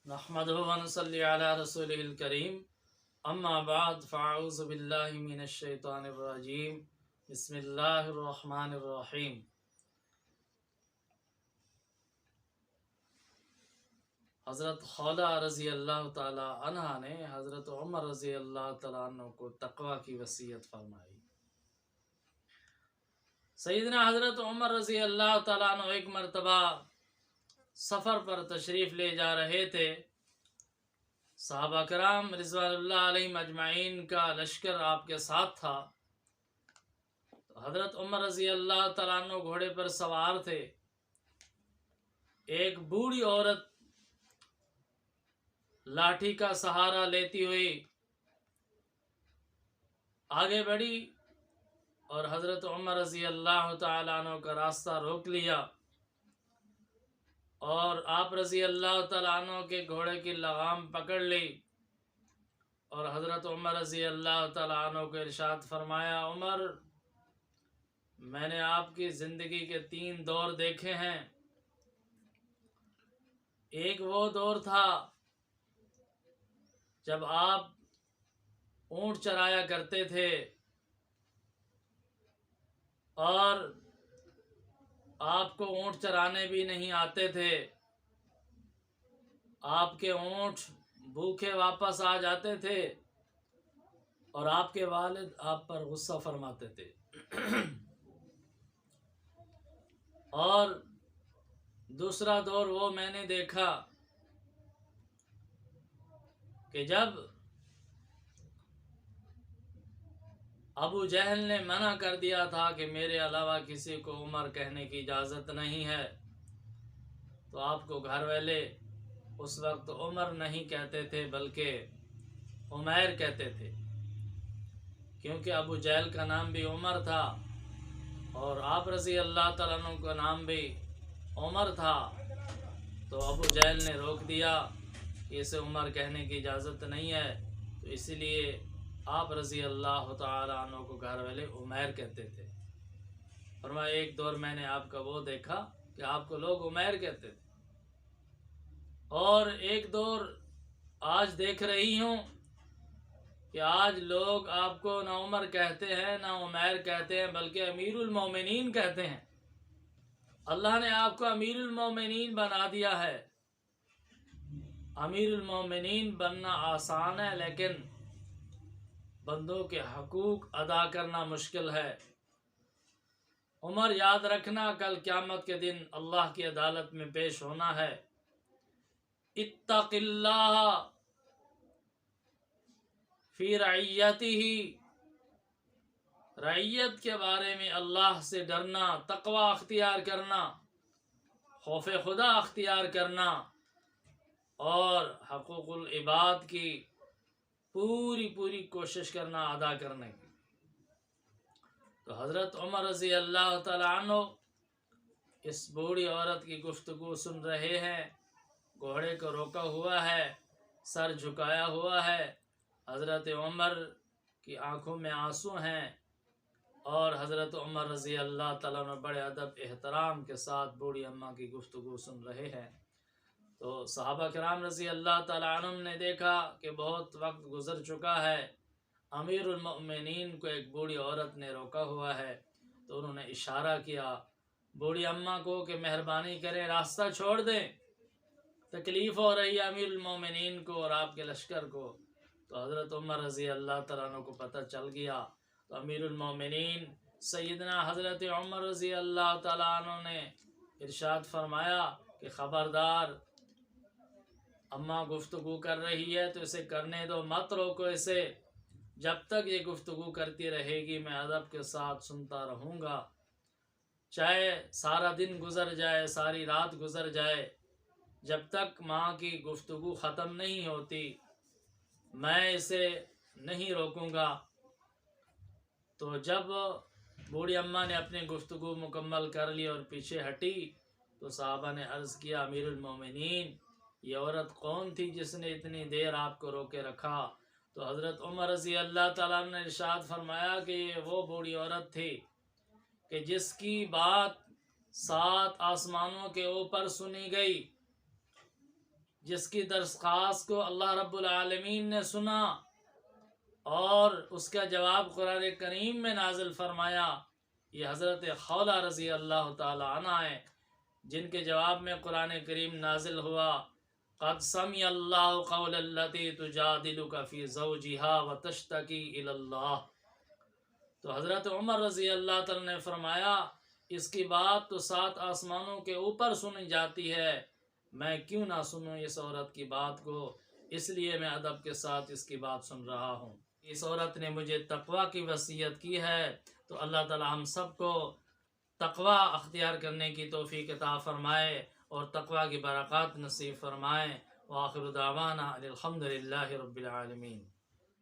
نحمده ونصلي على رسوله الكريم اما بعد فاعوذ بالله من الشیطان الرجیم بسم اللہ الرحمن الرحیم۔ حضرت خولہ رضی اللہ تعالی عنہ نے حضرت عمر رضی اللہ تعالیٰ عنہ کو تقوی کی وصیت فرمائی۔ سیدنا حضرت عمر رضی اللہ تعالیٰ عنہ ایک مرتبہ سفر پر تشریف لے جا رہے تھے۔ صحابہ کرام رضوان اللہ علیہم اجمعین کا لشکر آپ کے ساتھ تھا۔ تو حضرت عمر رضی اللہ تعالیٰ عنہ گھوڑے پر سوار تھے۔ ایک بوڑھی عورت لاٹھی کا سہارا لیتی ہوئی آگے بڑھی اور حضرت عمر رضی اللہ تعالیٰ عنہ کا راستہ روک لیا اور آپ رضی اللہ تعالیٰ عنہ کے گھوڑے کی لگام پکڑ لی اور حضرت عمر رضی اللہ تعالیٰ عنہ کو ارشاد فرمایا، عمر، میں نے آپ کی زندگی کے 3 دور دیکھے ہیں۔ ایک وہ دور تھا جب آپ اونٹ چرایا کرتے تھے اور آپ کو اونٹ چرانے بھی نہیں آتے تھے، آپ کے اونٹ بھوکے واپس آ جاتے تھے اور آپ کے والد آپ پر غصہ فرماتے تھے۔ اور دوسرا دور وہ میں نے دیکھا کہ جب ابو جہل نے منع کر دیا تھا کہ میرے علاوہ کسی کو عمر کہنے کی اجازت نہیں ہے، تو آپ کو گھر والے اس وقت عمر نہیں کہتے تھے بلکہ عمیر کہتے تھے، کیونکہ ابو جہل کا نام بھی عمر تھا اور آپ رضی اللہ تعالیٰ عنہ کا نام بھی عمر تھا۔ تو ابو جہل نے روک دیا کہ اسے عمر کہنے کی اجازت نہیں ہے، تو اسی لیے آپ رضی اللہ تعالیٰ عنہ کو گھر والے عمیر کہتے تھے۔ فرمایا ایک دور میں نے آپ کا وہ دیکھا کہ آپ کو لوگ عمیر کہتے تھے، اور ایک دور آج دیکھ رہی ہوں کہ آج لوگ آپ کو نہ عمر کہتے ہیں نہ عمیر کہتے ہیں بلکہ امیر المومنین کہتے ہیں۔ اللہ نے آپ کو امیر المومنین بنا دیا ہے۔ امیر المومنین بننا آسان ہے لیکن بندوں کے حقوق ادا کرنا مشکل ہے۔ عمر یاد رکھنا، کل قیامت کے دن اللہ کی عدالت میں پیش ہونا ہے۔ اتق اللہ فی رعیتہ، رعیت کے بارے میں اللہ سے ڈرنا، تقوی اختیار کرنا، خوف خدا اختیار کرنا اور حقوق العباد کی پوری کوشش کرنا ادا کرنے کی۔ تو حضرت عمر رضی اللہ تعالیٰ عنہ اس بوڑھی عورت کی گفتگو سن رہے ہیں، گھوڑے کو روکا ہوا ہے، سر جھکایا ہوا ہے، حضرت عمر کی آنکھوں میں آنسو ہیں اور حضرت عمر رضی اللہ تعالیٰ عنہ بڑے ادب احترام کے ساتھ بوڑھی اماں کی گفتگو سن رہے ہیں۔ تو صحابہ کرام رضی اللہ تعالیٰ عنہ نے دیکھا کہ بہت وقت گزر چکا ہے، امیر المؤمنین کو ایک بوڑھی عورت نے روکا ہوا ہے، تو انہوں نے اشارہ کیا بوڑھی اماں کو کہ مہربانی کریں راستہ چھوڑ دیں، تکلیف ہو رہی ہے امیر المومنین کو اور آپ کے لشکر کو۔ تو حضرت عمر رضی اللہ تعالیٰ عنہ کو پتہ چل گیا، تو امیر المومنین سیدنا حضرت عمر رضی اللہ تعالیٰ عنہ نے ارشاد فرمایا کہ خبردار، اماں گفتگو کر رہی ہے تو اسے کرنے دو، مت روکو اسے، جب تک یہ گفتگو کرتی رہے گی میں ادب کے ساتھ سنتا رہوں گا، چاہے سارا دن گزر جائے، ساری رات گزر جائے، جب تک ماں کی گفتگو ختم نہیں ہوتی میں اسے نہیں روکوں گا۔ تو جب بوڑھی اماں نے اپنی گفتگو مکمل کر لی اور پیچھے ہٹی تو صحابہ نے عرض کیا، امیر المومنین، یہ عورت کون تھی جس نے اتنی دیر آپ کو روکے رکھا؟ تو حضرت عمر رضی اللہ تعالیٰ عنہ نے ارشاد فرمایا کہ یہ وہ بوڑھی عورت تھی کہ جس کی بات 7 آسمانوں کے اوپر سنی گئی، جس کی درخواست کو اللہ رب العالمین نے سنا اور اس کا جواب قرآن کریم میں نازل فرمایا، یہ حضرت خولہ رضی اللہ تعالی عنہ ہے، جن کے جواب میں قرآن کریم نازل ہوا، قد سمع اللہ قول التی تجادلک فی زوجہا وتشتکی الی اللہ۔ تو حضرت عمر رضی اللہ تعالی نے فرمایا، اس کی بات تو 7 آسمانوں کے اوپر سنی جاتی ہے، میں کیوں نہ سنوں اس عورت کی بات کو، اس لیے میں ادب کے ساتھ اس کی بات سن رہا ہوں۔ اس عورت نے مجھے تقوی کی وصیت کی ہے، تو اللہ تعالی ہم سب کو تقوی اختیار کرنے کی توفیق عطا فرمائے اور تقوی کی برکات نصیب فرمائے۔ وآخر دعوانا الحمد للہ رب العالمین۔